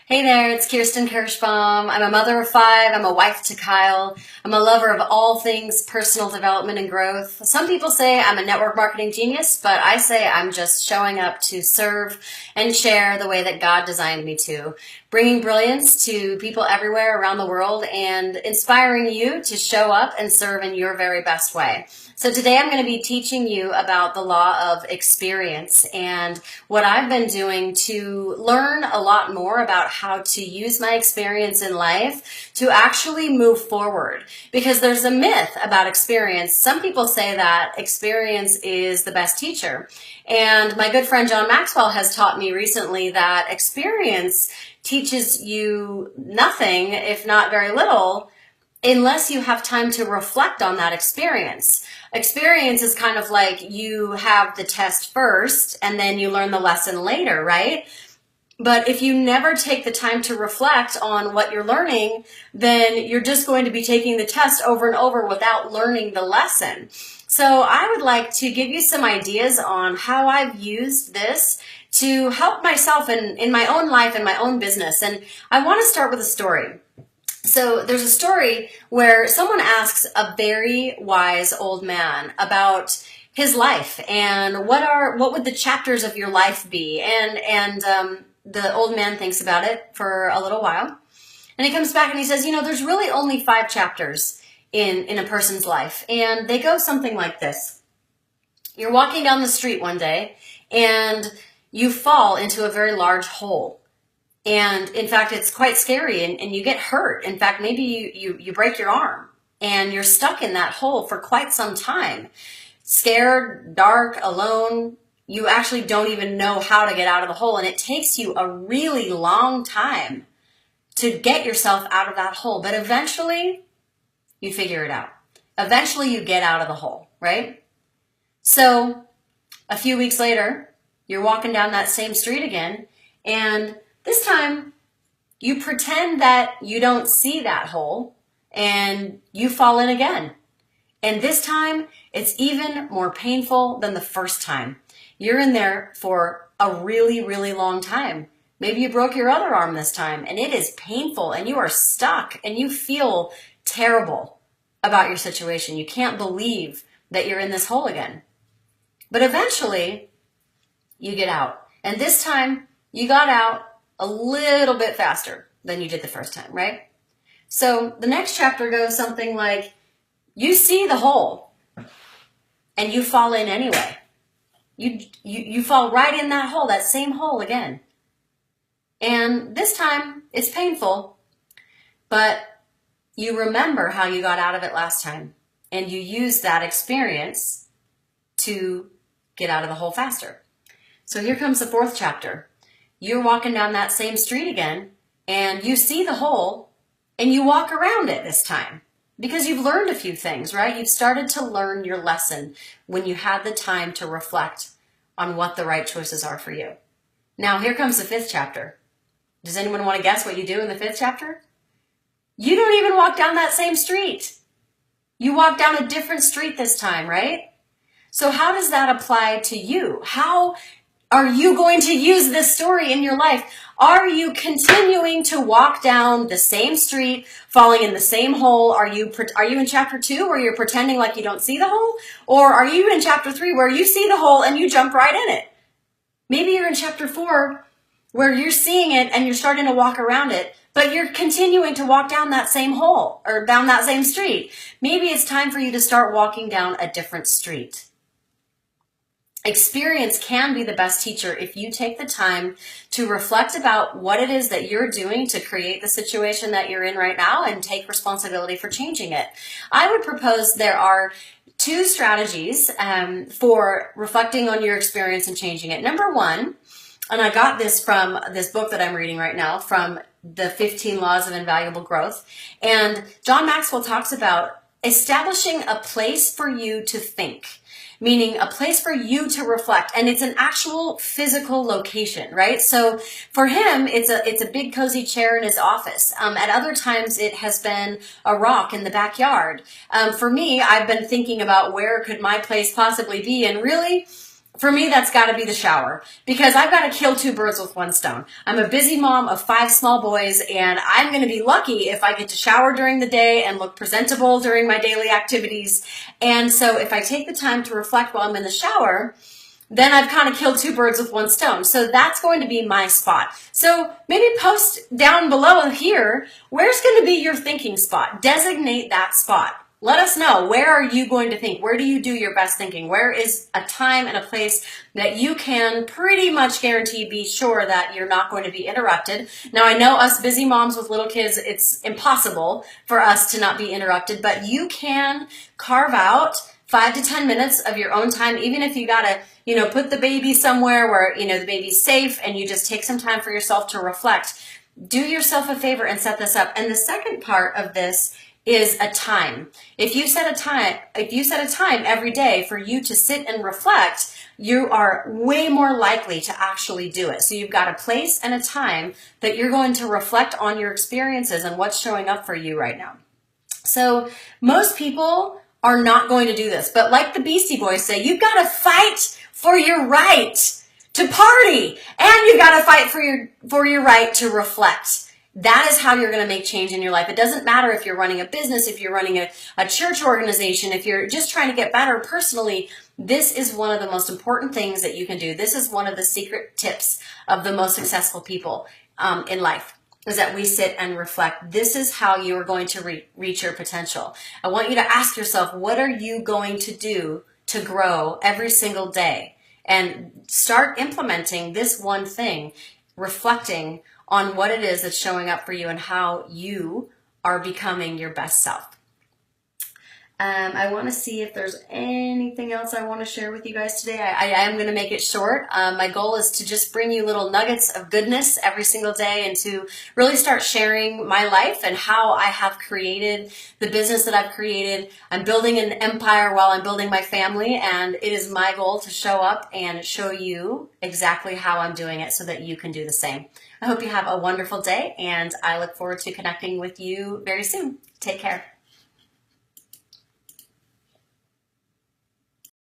Hey there, it's Kierston Kirschbaum. I'm a mother of five. I'm a wife to Kyle. I'm a lover of all things personal development and growth. Some people say I'm a network marketing genius, but I say I'm just showing up to serve and share the way that God designed me to, bringing brilliance to people everywhere around the world and inspiring you to show up and serve in your very best way. So today I'm going to be teaching you about the law of experience and what I've been doing to learn a lot more about how to use my experience in life to actually move forward. Because there's a myth about experience. Some people say that experience is the best teacher. And my good friend John Maxwell has taught me recently that experience teaches you nothing, if not very little, unless you have time to reflect on that experience. Experience is kind of like you have the test first and then you learn the lesson later, right? But if you never take the time to reflect on what you're learning, then you're just going to be taking the test over and over without learning the lesson. So I would like to give you some ideas on how I've used this to help myself in my own life and my own business. And I want to start with a story. So there's a story where someone asks a very wise old man about his life and what would the chapters of your life be? And the old man thinks about it for a little while, and he comes back and he says, there's really only 5 chapters in a person's life, and they go something like this. You're walking down the street one day, and you fall into a very large hole. And in fact, it's quite scary and you get hurt. In fact, maybe you break your arm and you're stuck in that hole for quite some time. Scared, dark, alone. You actually don't even know how to get out of the hole. And it takes you a really long time to get yourself out of that hole. But eventually you figure it out. Eventually you get out of the hole, right? So a few weeks later, you're walking down that same street again, and this time, you pretend that you don't see that hole and you fall in again. And this time, it's even more painful than the first time. You're in there for a really, really long time. Maybe you broke your other arm this time and it is painful and you are stuck and you feel terrible about your situation. You can't believe that you're in this hole again. But eventually, you get out. And this time, you got out a little bit faster than you did the first time, right? So the next chapter goes something like, you see the hole and you fall in anyway. You fall right in that hole, that same hole again. And this time it's painful, but you remember how you got out of it last time and you use that experience to get out of the hole faster. So here comes the 4th chapter. You're walking down that same street again, and you see the hole, and you walk around it this time because you've learned a few things, right? You've started to learn your lesson when you had the time to reflect on what the right choices are for you. Now, here comes the 5th chapter. Does anyone want to guess what you do in the 5th chapter? You don't even walk down that same street. You walk down a different street this time, right? So how does that apply to you? How are you going to use this story in your life? Are you continuing to walk down the same street, falling in the same hole? Are you in chapter 2 where you're pretending like you don't see the hole? Or are you in chapter 3 where you see the hole and you jump right in it? Maybe you're in chapter 4 where you're seeing it and you're starting to walk around it, but you're continuing to walk down that same hole or down that same street. Maybe it's time for you to start walking down a different street. Experience can be the best teacher if you take the time to reflect about what it is that you're doing to create the situation that you're in right now and take responsibility for changing it. I would propose there are 2 strategies for reflecting on your experience and changing it. Number 1, and I got this from this book that I'm reading right now, from the 15 Laws of Invaluable Growth. And John Maxwell talks about establishing a place for you to think, meaning a place for you to reflect. And it's an actual physical location, right? So for him, it's a big cozy chair in his office. At other times, it has been a rock in the backyard. For me, I've been thinking about where could my place possibly be. And really, For me, that's got to be the shower, because I've got to kill two birds with one stone. I'm a busy mom of 5 small boys, and I'm going to be lucky if I get to shower during the day and look presentable during my daily activities. And so if I take the time to reflect while I'm in the shower, then I've kind of killed two birds with one stone. So that's going to be my spot. So maybe post down below here, where's going to be your thinking spot? Designate that spot. Let us know, where are you going to think? Where do you do your best thinking? Where is a time and a place that you can pretty much guarantee, be sure that you're not going to be interrupted? Now, I know us busy moms with little kids, it's impossible for us to not be interrupted, but you can carve out 5 to 10 minutes of your own time, even if you gotta, put the baby somewhere where, the baby's safe, and you just take some time for yourself to reflect. Do yourself a favor and set this up. And the second part of this is a time. If you set a time every day for you to sit and reflect, you are way more likely to actually do it. So you've got a place and a time that you're going to reflect on your experiences and what's showing up for you right now. So most people are not going to do this, but like the Beastie Boys say, you've got to fight for your right to party, and you've got to fight for your right to reflect. That is how you're going to make change in your life. It doesn't matter if you're running a business, if you're running a church organization, if you're just trying to get better personally. This is one of the most important things that you can do. This is one of the secret tips of the most successful people in life, is that we sit and reflect. This is how you are going to reach your potential. I want you to ask yourself, what are you going to do to grow every single day? And start implementing this one thing, reflecting on what it is that's showing up for you and how you are becoming your best self. I want to see if there's anything else I want to share with you guys today. I am going to make it short. My goal is to just bring you little nuggets of goodness every single day, and to really start sharing my life and how I have created the business that I've created. I'm building an empire while I'm building my family, and it is my goal to show up and show you exactly how I'm doing it so that you can do the same. I hope you have a wonderful day, and I look forward to connecting with you very soon. Take care.